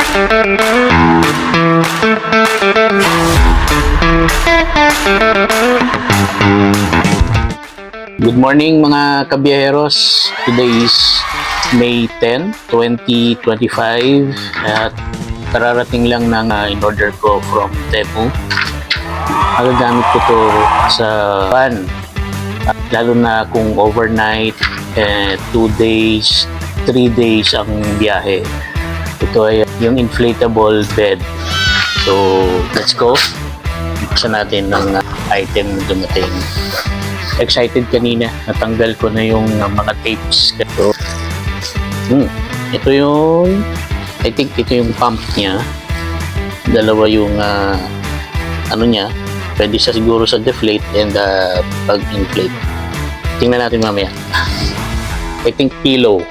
Good morning mga kabiyaheros. Today is May 10, 2025 at kararating lang ng in-order ko from Temu. Magagamit ko to sa van. Lalo na kung overnight, 2 days, 3 days ang biyahe. Ito ay yung inflatable bed. So, let's go. Buksan natin ng item na dumating. Excited kanina, natanggal ko na yung mga tapes. So, ito yung, I think ito yung pump niya. Dalawa yung ano niya, pwede siya siguro sa deflate and pag-inflate. Tingnan natin mamaya. I think pillow.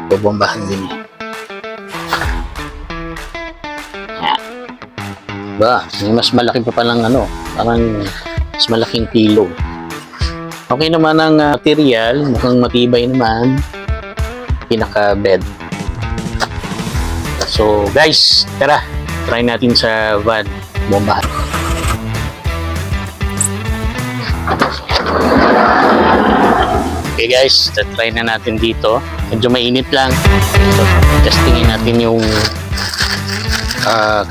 Bubombahan din niya. Ba, may mas malaki pa palang ano, parang mas malaking pillow. Okay naman ang material, mukhang matibay naman. Pinaka-bed. So guys, tara, try natin sa van. Bombahan. Okay guys, try na natin dito. Medyo mainit lang. So, testingin natin yung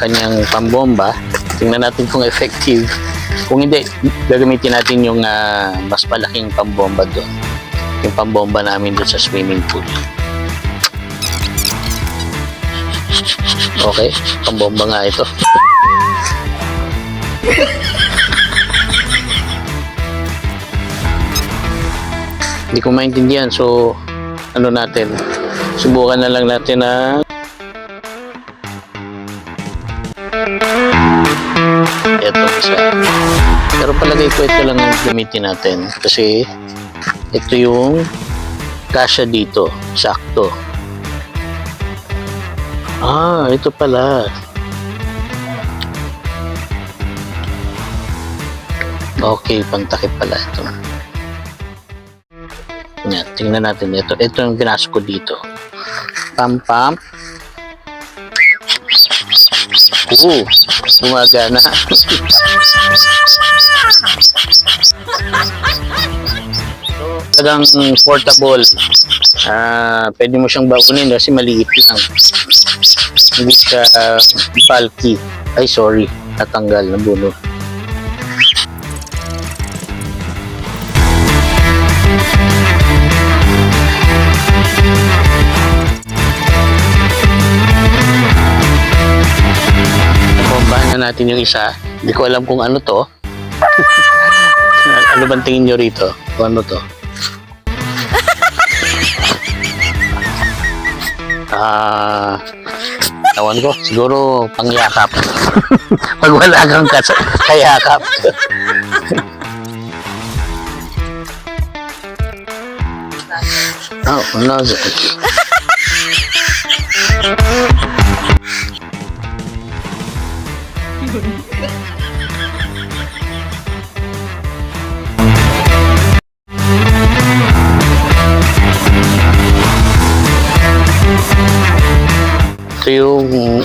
kanyang pambomba. Tingnan natin kung effective. Kung hindi, gagamitin natin yung mas malaking pambomba doon. Yung pambomba namin doon sa swimming pool. Okay, pambomba nga ito. Hindi ko maintindihan. So, ano natin? Subukan na lang natin na ito isa. Pero palagay ko ito lang ang gamitin natin kasi ito yung kasya dito, sakto. Ito pala. Okay, pantakip pala ito. Yan, tingnan natin ito. Ito yung ginasok ko dito. Pam-pam. Gumagana. Talagang portable. Pwede mo siyang baunin kasi maliit lang. Hindi siya bulky. Ay, sorry. Natanggal, nabuno. Bombahan na natin yung isa. Hindi ko alam kung ano to. Ano bang tingin nyo rito? Kung ano to? Tawan ko. Siguro pangyakap. Pag wala kang kayakap. Ano? Ito yung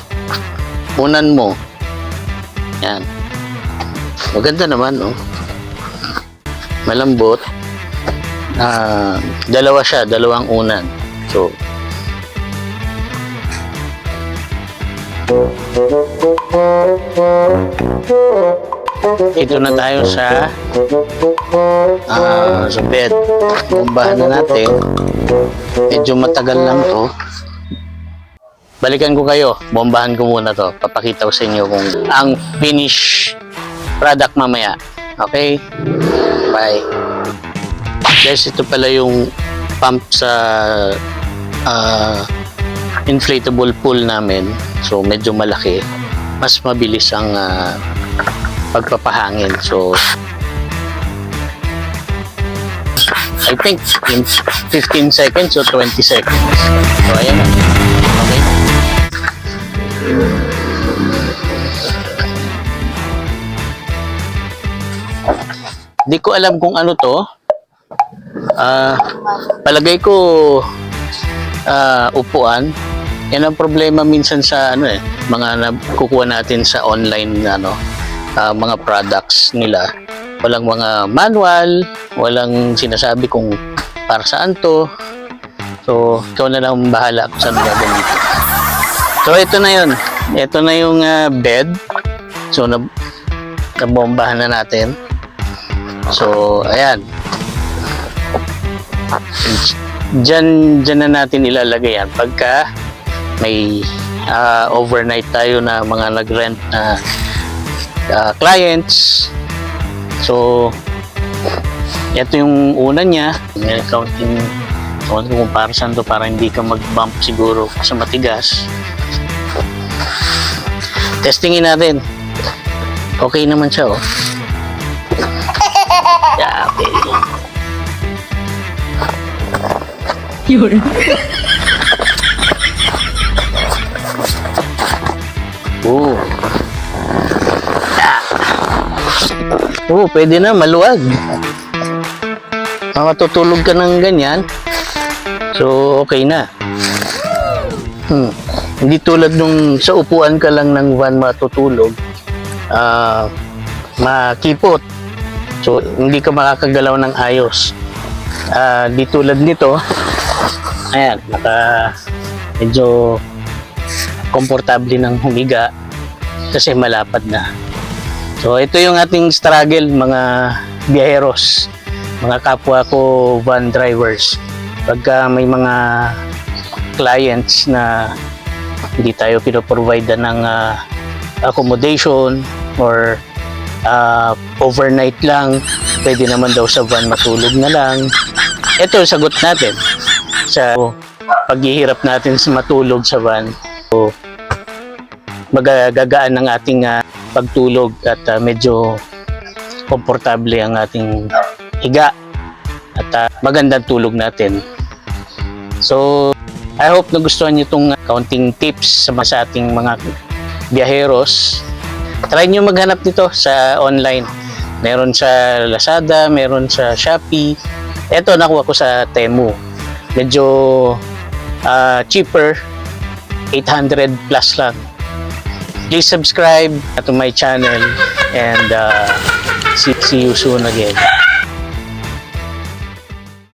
unan mo. Yan. Maganda naman, no? Malambot. Dalawa siya, dalawang unan. So, ito na tayo sa bed. Bombahan na natin. Medyo matagal lang to. Balikan ko kayo. Bombahan ko muna to. Papakita ko sa inyo kung ang finish product mamaya. Okay? Bye. Guys, ito pala yung pump sa inflatable pool namin. So, medyo malaki. Mas mabilis ang pagpapahangin. So, I think in 15 seconds or 20 seconds. So, ayan na. Okay. Di ko alam kung ano to. Palagay ko upuan. Yan ang problema minsan sa mga nakukuha natin sa online mga products nila. Walang mga manual, walang sinasabi kung para saan to. So, ikaw na lang bahala kung saan gagamitin. So, ito na yun. Ito na yung bed. So, nabombahan na natin. So, ayan. Diyan na natin ilalagay yan. Pagka may overnight tayo na mga nag-rent na clients. So, ito yung una niya. May counting kung para saan to, para hindi ka mag-bump siguro sa matigas. Testingin natin. Okay naman siya, oh. Yeah, okay. Yun. Oo. Oo, pwede na, maluwag. Makatutulog ka ng ganyan. So, okay na. Hindi tulad nung sa upuan ka lang ng van matutulog. Makipot. So, hindi ka makakagalaw ng ayos. Di tulad nito, ayan, medyo komportable ng humiga kasi malapad na. So, ito yung ating struggle, mga biyaheros, mga kapwa ko van drivers. Pagka may mga clients na hindi tayo pinoprovide ng accommodation or overnight lang, pwede naman daw sa van matulog na lang. Ito yung sagot natin sa paghihirap natin sa matulog sa van. So, magagagaan ng ating pagtulog at medyo komportable ang ating higa at magandang tulog natin. So, I hope nagustuhan niyo itong counting tips sa ating mga biyaheros. Try nyo maghanap nito sa online. Meron sa Lazada, meron sa Shopee. Ito, nakuha ko sa Temu. Medyo cheaper, 800 plus lang. Please subscribe to my channel and see you soon again.